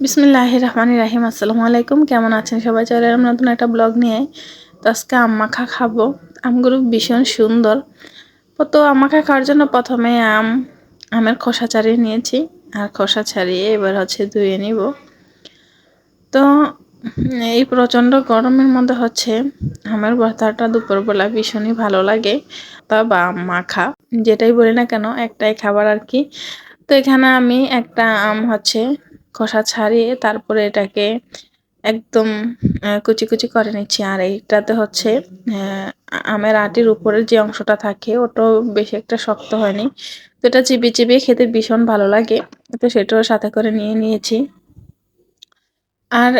বিসমিল্লাহির রহমানির রহিম। আসসালামু আলাইকুম। কেমন আছেন সবাই? চলে এলাম নতুন একটা ব্লগ নিয়ে। তো আজকে আম মাখা খাবো। আমগুলো ভীষণ সুন্দর। তো আম মাখা খাওয়ার জন্য প্রথমে আমের খোসা ছাড়িয়ে নিয়েছি, আর খোসা ছাড়িয়ে এবার ধুয়ে নিব। তো এই প্রচণ্ড গরমের মধ্যে আমের ভর্তাটা দুপুরবেলা ভীষণই ভালো লাগে। বা আম মাখা যেটাই বলি না কেন, একটাই খাবার আর কি। তো এখানে আমি একটা আম খোসা ছাড়িয়ে তারপরে এটাকে একদম কুচি কুচি করে নিচ্ছি। আর এইটাতে আমের আটির উপরের যে অংশটা থাকে ওটাও বেশি একটা শক্ত হয়নি, তো এটা চিবিয়ে চিবিয়ে খেতে ভীষণ ভালো লাগে। তো সেটাও সাথে করে নিয়েছি। আর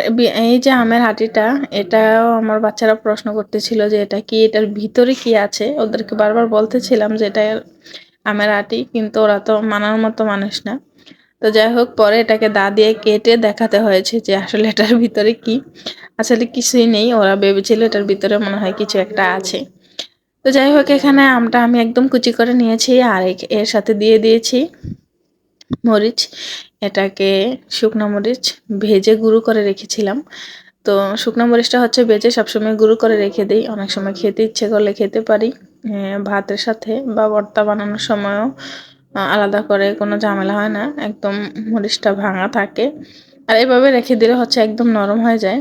এই যে আমের আটিটা, এটাও আমার বাচ্চারা প্রশ্ন করতেছিল যে এটা কি, এটার ভিতরে কি আছে। ওদেরকে বারবার বলতেছিলাম যে এটা আমের আটি, কিন্তু ওরা তো মানার মতো মানুষ না। তো যাই হোক, পরে এটাকে দা দিয়ে কেটে দেখাতে হয়েছে যে আসলে এটার ভিতরে কি। আসলে কিছুই নেই, ওরা ভেবেছিল এটার ভিতরে মনে হয় কিছু একটা আছে। তো যাই হোক, এখানে আমটা আমি একদম কুচি করে নিয়েছি, আর এর সাথে দিয়ে দিয়েছি মরিচ। এটাকে শুকনো মরিচ ভেজে গুঁড়ো করে রেখেছিলাম। তো শুকনো মরিচটা ভেজে সবসময় গুঁড়ো করে রেখে দিই। অনেক সময় খেতে ইচ্ছে করলে খেতে পারি, ভাতের সাথে বা ভর্তা বানানোর সময়ও আলাদা করে কোনো ঝামেলা হয় না, একদম মরিচটা ভাঙা থাকে। আর এভাবে রেখে দিলে একদম নরম হয়ে যায়।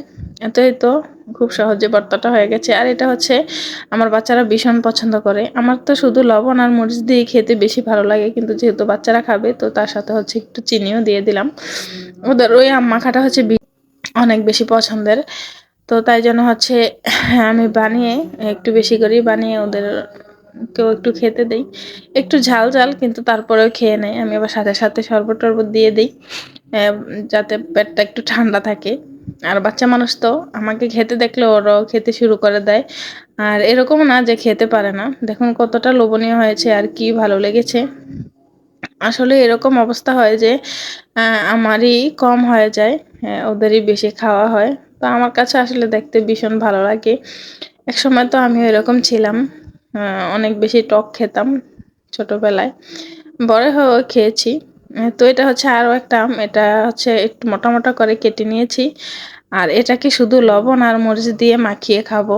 এই তো খুব সহজে ভর্তাটা হয়ে গেছে। আর এটা আমার বাচ্চারা ভীষণ পছন্দ করে। আমার তো শুধু লবণ আর মরিচ দিয়ে খেতে বেশি ভালো লাগে, কিন্তু যেহেতু বাচ্চারা খাবে তো তার সাথে একটু চিনিও দিয়ে দিলাম। ওদের ওই আম মাখাটা অনেক বেশি পছন্দের। তো তাই জন্য আমি বানিয়ে একটু বেশি করেই বানিয়ে ওদের কেউ একটু খেতে দেই। একটু ঝাল ঝাল, কিন্তু তারপরেও খেয়ে নেয়। আমি আবার সাথে সাথে শরবত টরবত দিয়ে দিই, যাতে পেটটা একটু ঠান্ডা থাকে। আর বাচ্চা মানুষ তো আমাকে খেতে দেখলে ওরাও খেতে শুরু করে দেয়। আর এরকম না যে খেতে পারে না। দেখুন কতটা লোভনীয় হয়েছে আর কি ভালো লেগেছে। আসলে এরকম অবস্থা হয় যে আমারই কম হয়ে যায়, ওদেরই বেশি খাওয়া হয়। তো আমার কাছে আসলে দেখতে ভীষণ ভালো লাগে। একসময় তো আমিও এরকম ছিলাম, অনেক বেশি টক খেতাম ছোটবেলায়। বড় হয়েও খেয়েছি। তো এটা আরও একটা আম। এটা একটু মোটা মোটা করে কেটে নিয়েছি, আর এটাকে শুধু লবণ আর মরিচ দিয়ে মাখিয়ে খাবো।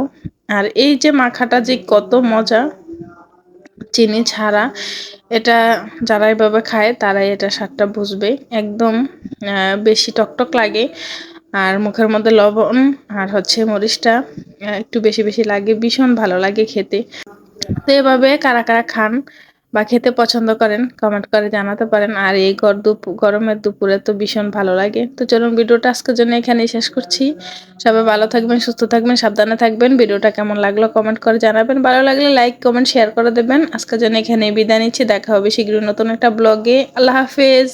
আর এই যে মাখাটা যে কত মজা, চিনি ছাড়া। এটা যারা এভাবে খায় তারাই এটা স্বাদটা বুঝবে। একদম বেশি টকটক লাগে, আর মুখের মধ্যে লবণ আর মরিচটা একটু বেশি বেশি লাগে, ভীষণ ভালো লাগে খেতে। তো এভাবে কারা কারা খান বা খেতে পছন্দ করেন কমেন্ট করে জানাতে পারেন। আর এই গরমের দুপুরে তো ভীষণ ভালো লাগে। তো চলুন, ভিডিওটা আজকের জন্য এখানেই শেষ করছি। সবাই ভালো থাকবেন, সুস্থ থাকবেন, সাবধানে থাকবেন। ভিডিওটা কেমন লাগলো কমেন্ট করে জানাবেন। ভালো লাগলে লাইক কমেন্ট শেয়ার করে দেবেন। আজকের জন্য এখানেই বিদায় নিচ্ছি। দেখা হবে শীঘ্রই নতুন একটা ব্লগে। আল্লাহ হাফেজ।